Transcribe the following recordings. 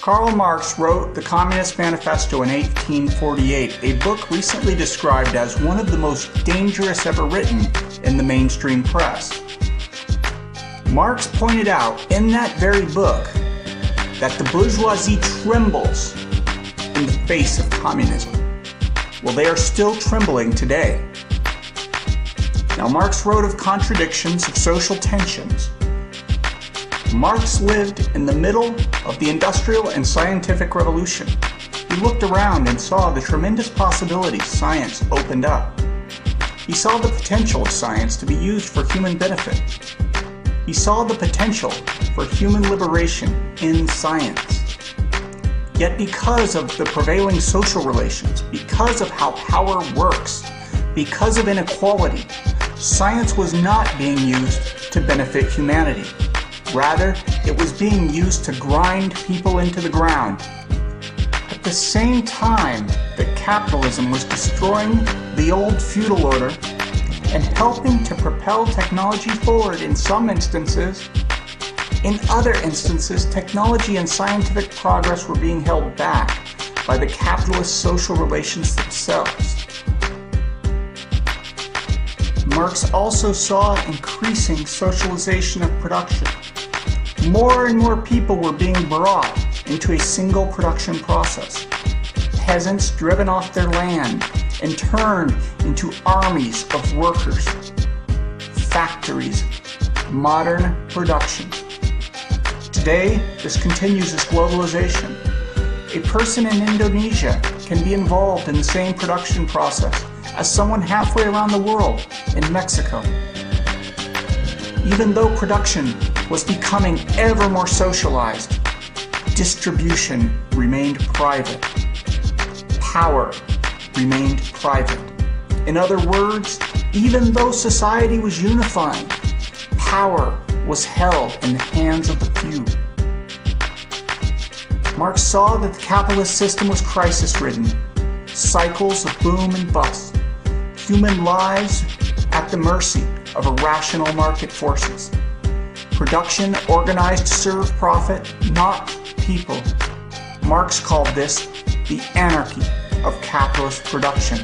Karl Marx wrote the Communist Manifesto in 1848, a book recently described as one of the most dangerous ever written in the mainstream press. Marx pointed out in that very book that the bourgeoisie trembles in the face of communism. Well, they are still trembling today. Now, Marx wrote of contradictions, of social tensions. Marx lived in the middle of the industrial and scientific revolution. He looked around and saw the tremendous possibilities science opened up. He saw the potential of science to be used for human benefit. He saw the potential for human liberation in science. Yet because of the prevailing social relations, because of how power works, because of inequality, science was not being used to benefit humanity. Rather, it was being used to grind people into the ground. At the same time that capitalism was destroying the old feudal order and helping to propel technology forward in some instances, in other instances, technology and scientific progress were being held back by the capitalist social relations themselves. Marx also saw increasing socialization of production. More and more people were being brought into a single production process. Peasants driven off their land and turned into armies of workers. Factories, modern production. Today, this continues as globalization. A person in Indonesia can be involved in the same production process as someone halfway around the world in Mexico. Even though production was becoming ever more socialized, distribution remained private. Power remained private. In other words, even though society was unifying, power was held in the hands of the few. Marx saw that the capitalist system was crisis-ridden, cycles of boom and bust, human lives at the mercy of irrational market forces. Production organized to serve profit, not people. Marx called this the anarchy of capitalist production.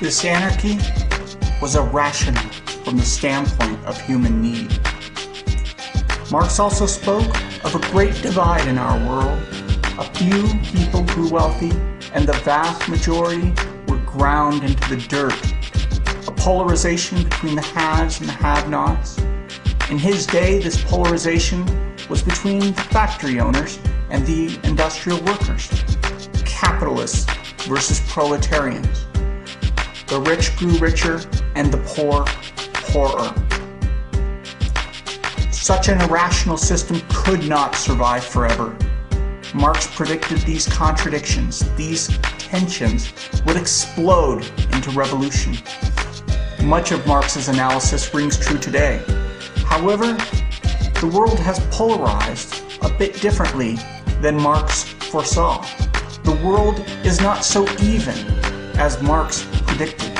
This anarchy was irrational from the standpoint of human need. Marx also spoke of a great divide in our world. A few people grew wealthy, and the vast majority were ground into the dirt. A polarization between the haves and the have-nots. In his day, this polarization was between the factory owners and the industrial workers. Capitalists versus proletarians. The rich grew richer and the poor poorer. Such an irrational system could not survive forever. Marx predicted these contradictions, these tensions, would explode into revolution. Much of Marx's analysis rings true today. However, the world has polarized a bit differently than Marx foresaw. The world is not so even as Marx predicted.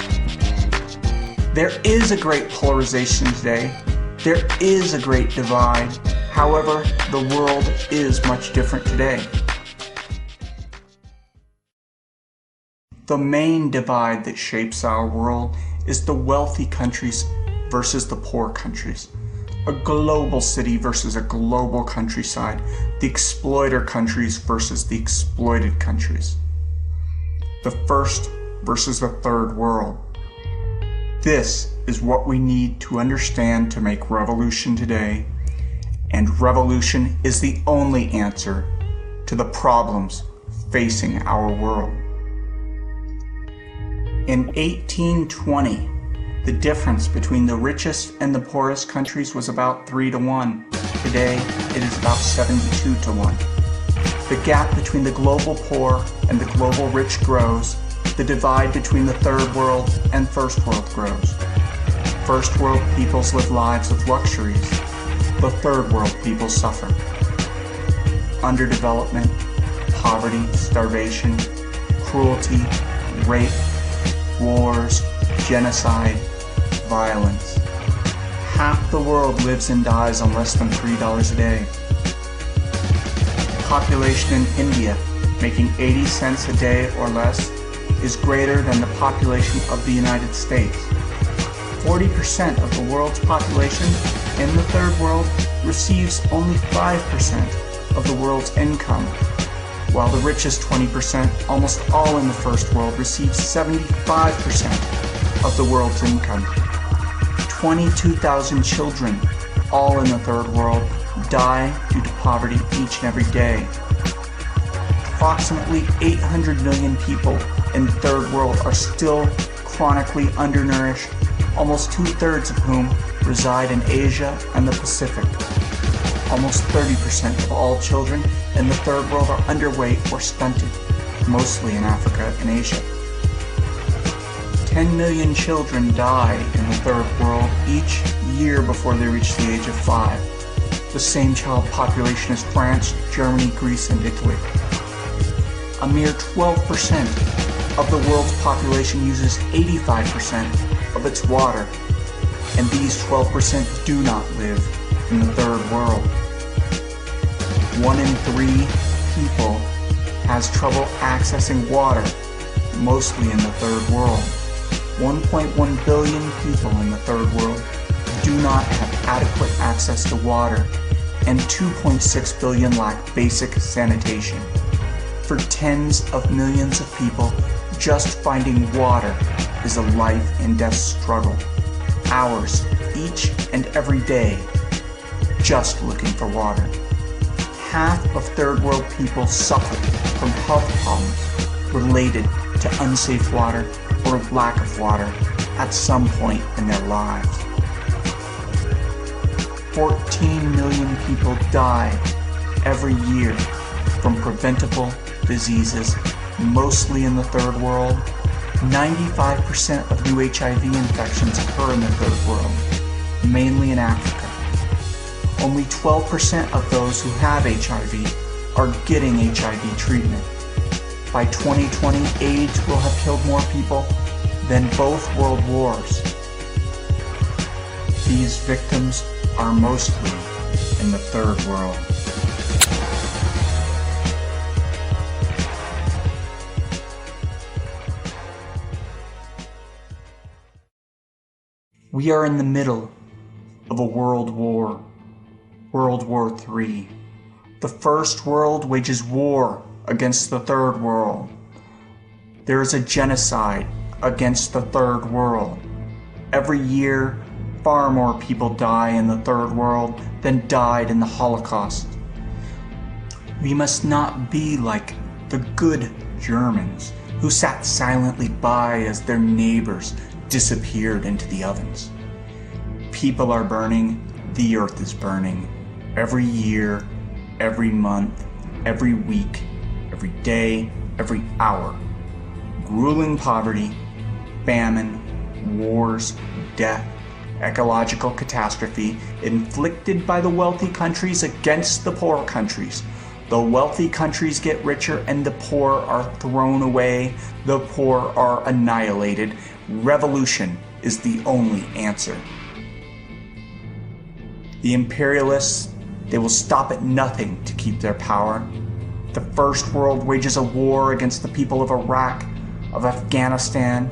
There is a great polarization today. There is a great divide. However, the world is much different today. The main divide that shapes our world is the wealthy countries versus the poor countries. A global city versus a global countryside. The exploiter countries versus the exploited countries. The first versus the third world. This is what we need to understand to make revolution today, and revolution is the only answer to the problems facing our world. In 1820, the difference between the richest and the poorest countries was about 3-to-1. Today, it is about 72-to-1. The gap between the global poor and the global rich grows. The divide between the third world and first world grows. First world peoples live lives of luxuries. The third world peoples suffer. Underdevelopment, poverty, starvation, cruelty, rape, wars, genocide, violence. Half the world lives and dies on less than $3 a day. population in India, making 80 cents a day or less, is greater than the population of the United States. 40% of the world's population in the third world receives only 5% of the world's income, while the richest 20%, almost all in the first world, receive 75% of the world's income. 22,000 children, all in the third world, die due to poverty each and every day. Approximately 800 million people in the third world are still chronically undernourished, almost 2/3 of whom reside in Asia and the Pacific. Almost 30% of all children in the third world are underweight or stunted, mostly in Africa and Asia. 10 million children die in the third world each year before they reach the age of 5, the same child population as France, Germany, Greece, and Italy. A mere 12% of the world's population uses 85% of its water, and these 12% do not live in the third world. 1 in 3 people has trouble accessing water, mostly in the third world. 1.1 billion people in the third world do not have adequate access to water, and 2.6 billion lack basic sanitation. For tens of millions of people, just finding water is a life and death struggle. Hours each and every day just looking for water. Half of third world people suffer from health problems related to unsafe water or lack of water at some point in their lives. 14 million people die every year from preventable diseases, mostly in the third world. 95% of new HIV infections occur in the third world, mainly in Africa. Only 12% of those who have HIV are getting HIV treatment. By 2020, AIDS will have killed more people than both world wars. These victims are mostly in the third world. We are in the middle of a world war, World War III. The first world wages war against the third world. There is a genocide against the third world. Every year, far more people die in the third world than died in the Holocaust. We must not be like the good Germans who sat silently by as their neighbors disappeared into the ovens. People are burning, the earth is burning, every year, every month, every week, every day, every hour. Grueling poverty, famine, wars, death, ecological catastrophe inflicted by the wealthy countries against the poor countries. The wealthy countries get richer and the poor are thrown away. The poor are annihilated. Revolution is the only answer. The imperialists, they will stop at nothing to keep their power. The First World wages a war against the people of Iraq, of Afghanistan,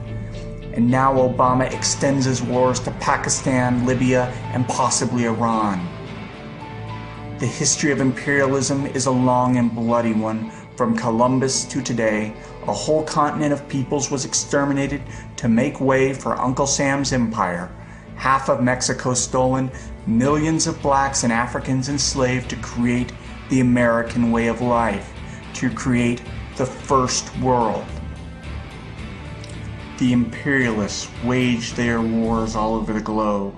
and now Obama extends his wars to Pakistan, Libya, and possibly Iran. The history of imperialism is a long and bloody one. From Columbus to today, a whole continent of peoples was exterminated to make way for Uncle Sam's empire. Half of Mexico stolen, millions of blacks and Africans enslaved to create the American way of life, to create the first world. The imperialists waged their wars all over the globe.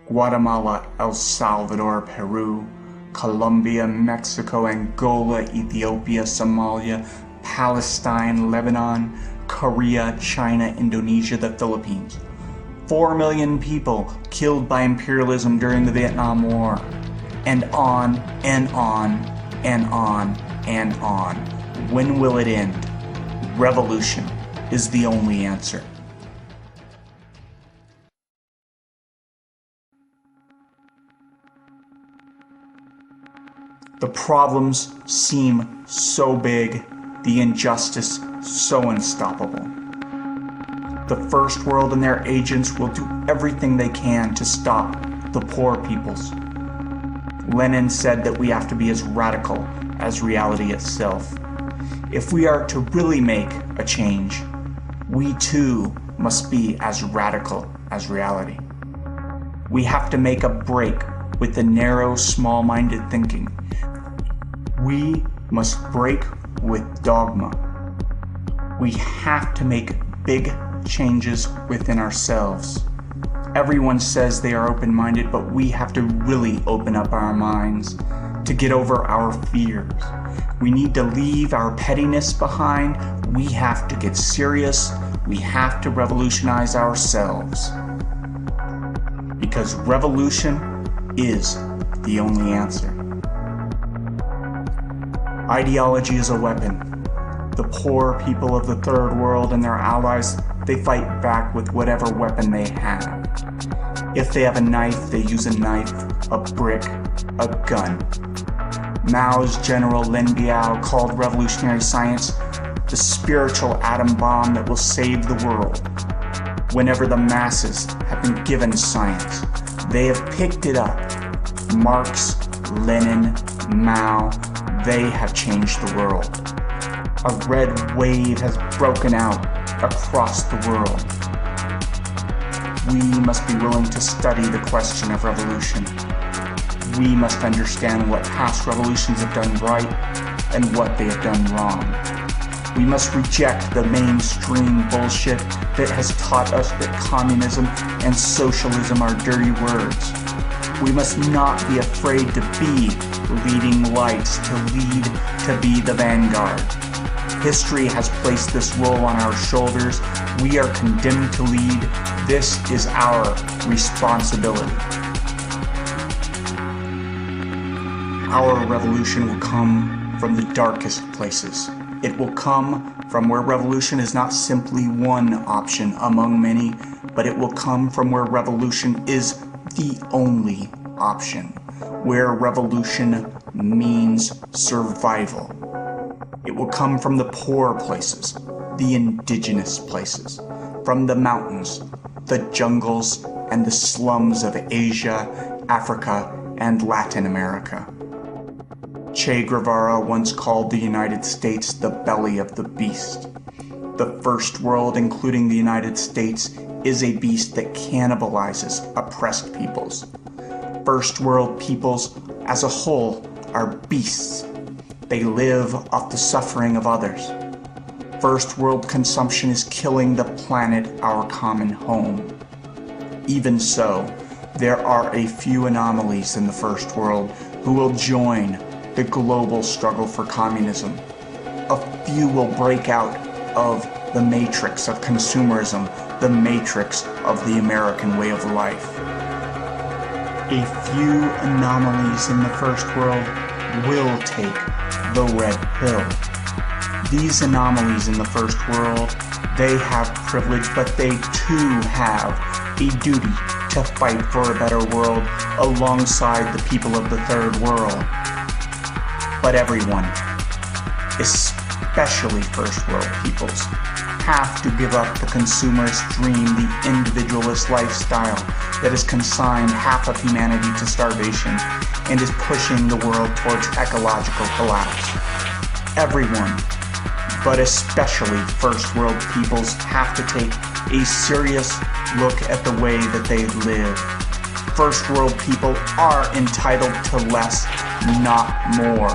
Guatemala, El Salvador, Peru, Colombia, Mexico, Angola, Ethiopia, Somalia, Palestine, Lebanon, Korea, China, Indonesia, the Philippines. 4 million people killed by imperialism during the Vietnam War. And on and on and on and on. When will it end? Revolution is the only answer. The problems seem so big, the injustice so unstoppable. The First World and their agents will do everything they can to stop the poor peoples. Lenin said that we have to be as radical as reality itself. If we are to really make a change, we too must be as radical as reality. We have to make a break with the narrow, small-minded thinking. We must break with dogma. We have to make big changes within ourselves. Everyone says they are open-minded, but we have to really open up our minds to get over our fears. We need to leave our pettiness behind. We have to get serious. We have to revolutionize ourselves. Because revolution is the only answer. Ideology is a weapon. The poor people of the Third World and their allies, they fight back with whatever weapon they have. If they have a knife, they use a knife, a brick, a gun. Mao's General Lin Biao called revolutionary science the spiritual atom bomb that will save the world. Whenever the masses have been given science, they have picked it up. Marx, Lenin, Mao, they have changed the world. A red wave has broken out across the world. We must be willing to study the question of revolution. We must understand what past revolutions have done right and what they have done wrong. We must reject the mainstream bullshit that has taught us that communism and socialism are dirty words. We must not be afraid to be leading lights, to lead, to be the vanguard. History has placed this role on our shoulders. We are condemned to lead. This is our responsibility. Our revolution will come from the darkest places. It will come from where revolution is not simply one option among many, but it will come from where revolution is the only option, where revolution means survival. It will come from the poor places, the indigenous places, from the mountains, the jungles, and the slums of Asia, Africa, and Latin America. Che Guevara once called the United States the belly of the beast. The First World, including the United States, is a beast that cannibalizes oppressed peoples. First World peoples as a whole are beasts. They live off the suffering of others. First World consumption is killing the planet, our common home. Even so, there are a few anomalies in the First World who will join the global struggle for communism. A few will break out of the matrix of consumerism, the matrix of the American way of life. A few anomalies in the First World will take the red pill. These anomalies in the First World, they have privilege, but they too have a duty to fight for a better world alongside the people of the Third World. But everyone, especially First World peoples, have to give up the consumerist dream, the individualist lifestyle that has consigned half of humanity to starvation and is pushing the world towards ecological collapse. Everyone, but especially First World peoples, have to take a serious look at the way that they live. First World people are entitled to less, not more.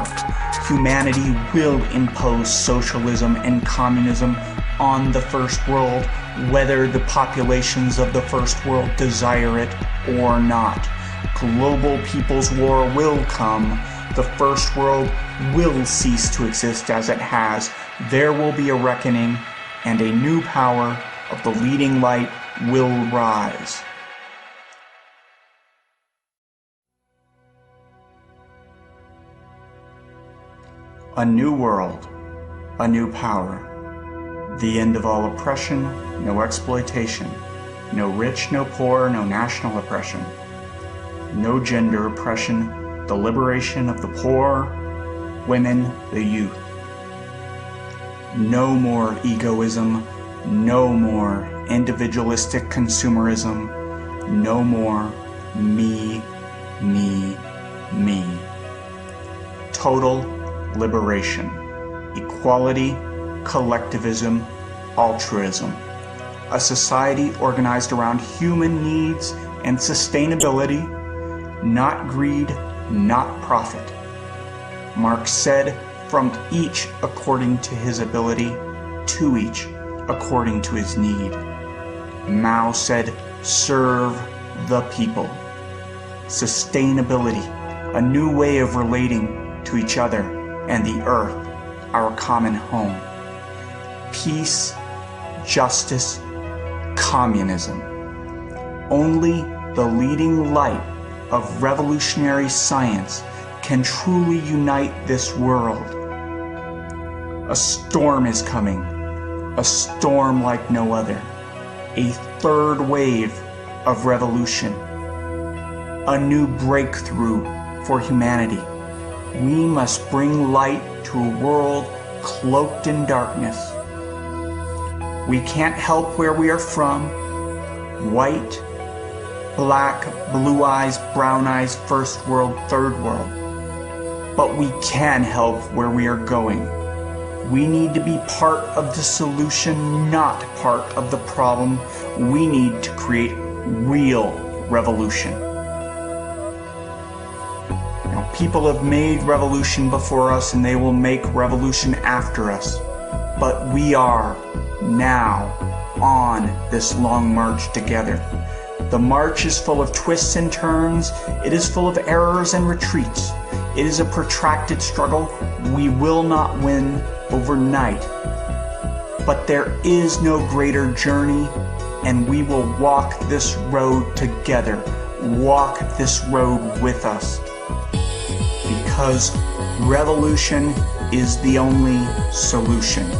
Humanity will impose socialism and communism on the First World, whether the populations of the First World desire it or not. Global People's War will come. The First World will cease to exist as it has. There will be a reckoning, and a new power of the leading light will rise. A new world, a new power. The end of all oppression, no exploitation. No rich, no poor, no national oppression. No gender oppression, the liberation of the poor, women, the youth. No more egoism, no more individualistic consumerism, no more me, me, me. Total liberation, equality, collectivism, altruism. A society organized around human needs and sustainability, not greed, not profit. Marx said, from each according to his ability, to each according to his need. Mao said, serve the people. Sustainability, a new way of relating to each other and the earth, our common home. Peace, justice, communism. Only the leading light of revolutionary science can truly unite this world. A storm is coming, a storm like no other, a third wave of revolution, a new breakthrough for humanity. We must bring light to a world cloaked in darkness. We can't help where we are from, white, black, blue eyes, brown eyes, first world, third world. But we can help where we are going. We need to be part of the solution, not part of the problem. We need to create real revolution. Now, people have made revolution before us and they will make revolution after us. But we are now on this long march together. The march is full of twists and turns. It is full of errors and retreats. It is a protracted struggle. We will not win overnight. But there is no greater journey, and we will walk this road together. Walk this road with us. Because revolution is the only solution.